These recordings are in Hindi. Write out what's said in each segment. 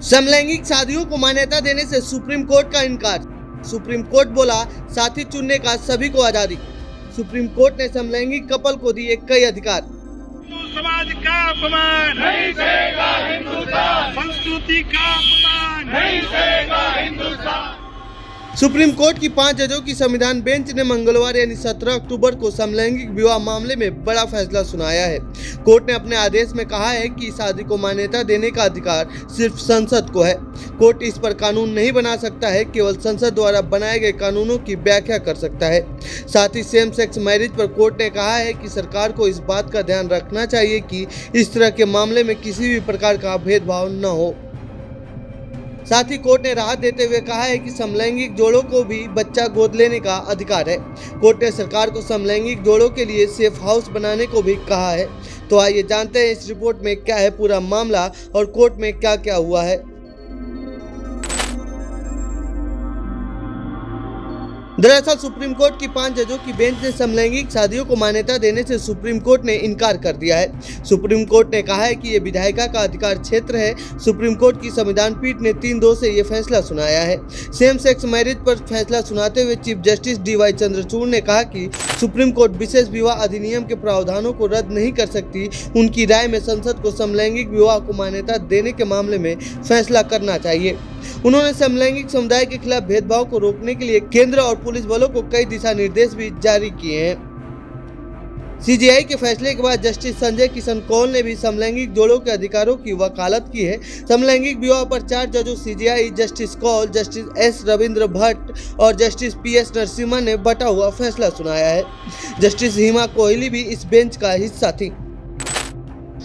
समलैंगिक शादियों को मान्यता देने से सुप्रीम कोर्ट का इनकार। सुप्रीम कोर्ट बोला, साथी चुनने का सभी को आजादी। सुप्रीम कोर्ट ने समलैंगिक कपल को दिए कई अधिकार। हिंदू समाज का अपमान नहीं सहेगा हिंदुस्तान, संस्कृति का अपमान नहीं सहेगा हिंदुस्तान। सुप्रीम कोर्ट की 5 जजों की संविधान बेंच ने मंगलवार यानी 17 अक्टूबर को समलैंगिक विवाह मामले में बड़ा फैसला सुनाया है। कोर्ट ने अपने आदेश में कहा है कि शादी को मान्यता देने का अधिकार सिर्फ संसद को है। कोर्ट इस पर कानून नहीं बना सकता है, केवल संसद द्वारा बनाए गए कानूनों की व्याख्या कर सकता है। साथ ही सेम सेक्स मैरिज पर कोर्ट ने कहा है कि सरकार को इस बात का ध्यान रखना चाहिए कि इस तरह के मामले में किसी भी प्रकार का भेदभाव न हो। साथ ही कोर्ट ने राहत देते हुए कहा है कि समलैंगिक जोड़ों को भी बच्चा गोद लेने का अधिकार है। कोर्ट ने सरकार को समलैंगिक जोड़ों के लिए सेफ हाउस बनाने को भी कहा है। तो आइए जानते हैं इस रिपोर्ट में क्या है पूरा मामला और कोर्ट में क्या क्या हुआ है। दरअसल सुप्रीम कोर्ट की 5 जजों की बेंच ने समलैंगिक शादियों को मान्यता देने से सुप्रीम कोर्ट ने इनकार कर दिया है। सुप्रीम कोर्ट ने कहा है कि ये विधायिका का अधिकार क्षेत्र है। सुप्रीम कोर्ट की संविधान पीठ ने 3-2 से ये फैसला सुनाया है। सेम सेक्स मैरिज पर फैसला सुनाते हुए चीफ जस्टिस DY चंद्रचूड़ ने कहा कि सुप्रीम कोर्ट विशेष विवाह अधिनियम के प्रावधानों को रद्द नहीं कर सकती। उनकी राय में संसद को समलैंगिक विवाह को मान्यता देने के मामले में फैसला करना चाहिए। उन्होंने समलैंगिक समुदाय के खिलाफ भेदभाव को रोकने के लिए केंद्र और पुलिस बलों को कई दिशा निर्देश भी जारी किए हैं। CJI के फैसले के बाद जस्टिस संजय किशन कौल ने भी समलैंगिक जोड़ों के अधिकारों की वकालत की है। समलैंगिक विवाह पर 4 जजों CJI, justice Kaul, justice S Ravindra Bhat और जस्टिस PS नरसिम्हा ने बटा हुआ फैसला सुनाया है। जस्टिस हिमा कोहली भी इस बेंच का हिस्सा थी।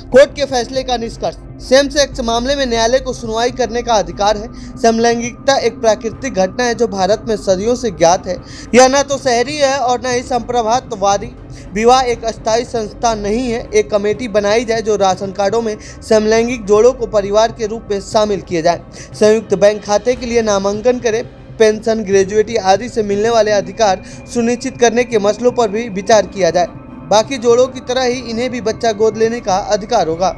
कोर्ट के फैसले का निष्कर्ष। सेम सेक्स मामले में न्यायालय को सुनवाई करने का अधिकार है। समलैंगिकता एक प्राकृतिक घटना है जो भारत में सदियों से ज्ञात है। यह न तो शहरी है और न ही संप्रभुत्ववादी। विवाह एक अस्थायी संस्था नहीं है। एक कमेटी बनाई जाए जो राशन कार्डों में समलैंगिक जोड़ों को परिवार के रूप में शामिल किए जाए, संयुक्त बैंक खाते के लिए नामांकन करे, पेंशन, ग्रेजुएटी आदि से मिलने वाले अधिकार सुनिश्चित करने के मसलों पर भी विचार किया जाए। बाकी जोड़ों की तरह ही इन्हें भी बच्चा गोद लेने का अधिकार होगा।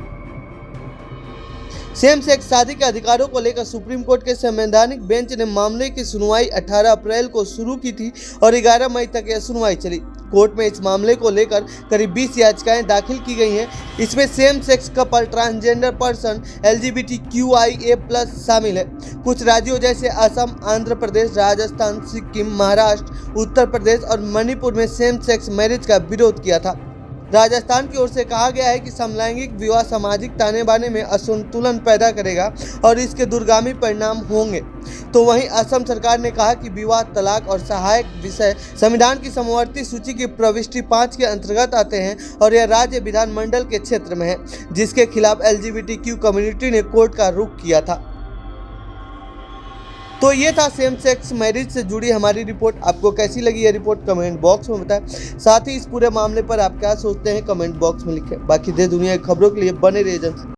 सेम सेक्स शादी के अधिकारों को लेकर सुप्रीम कोर्ट के संवैधानिक बेंच ने मामले की सुनवाई 18 अप्रैल को शुरू की थी और 11 मई तक यह सुनवाई चली। कोर्ट में इस मामले को लेकर करीब 20 याचिकाएं दाखिल की गई हैं। इसमें same sex couple, transgender person, LGBTQIA+ शामिल है। कुछ राज्यों जैसे असम, आंध्र प्रदेश, राजस्थान, सिक्किम, महाराष्ट्र, उत्तर प्रदेश और मणिपुर में सेम सेक्स मैरिज का विरोध किया था। राजस्थान की ओर से कहा गया है कि समलैंगिक विवाह सामाजिक ताने बाने में असंतुलन पैदा करेगा और इसके दूरगामी परिणाम होंगे। तो वहीं असम सरकार ने कहा कि विवाह, तलाक और सहायक विषय संविधान की समवर्ती सूची की प्रविष्टि 5 के अंतर्गत आते हैं और यह राज्य विधानमंडल के क्षेत्र में है, जिसके खिलाफ LGBTQ कम्युनिटी ने कोर्ट का रुख किया था। तो ये था सेम सेक्स मैरिज से जुड़ी हमारी रिपोर्ट। आपको कैसी लगी ये रिपोर्ट कमेंट बॉक्स में बताएं। साथ ही इस पूरे मामले पर आप क्या सोचते हैं कमेंट बॉक्स में लिखें। बाकी देश दुनिया की खबरों के लिए बने रहिए।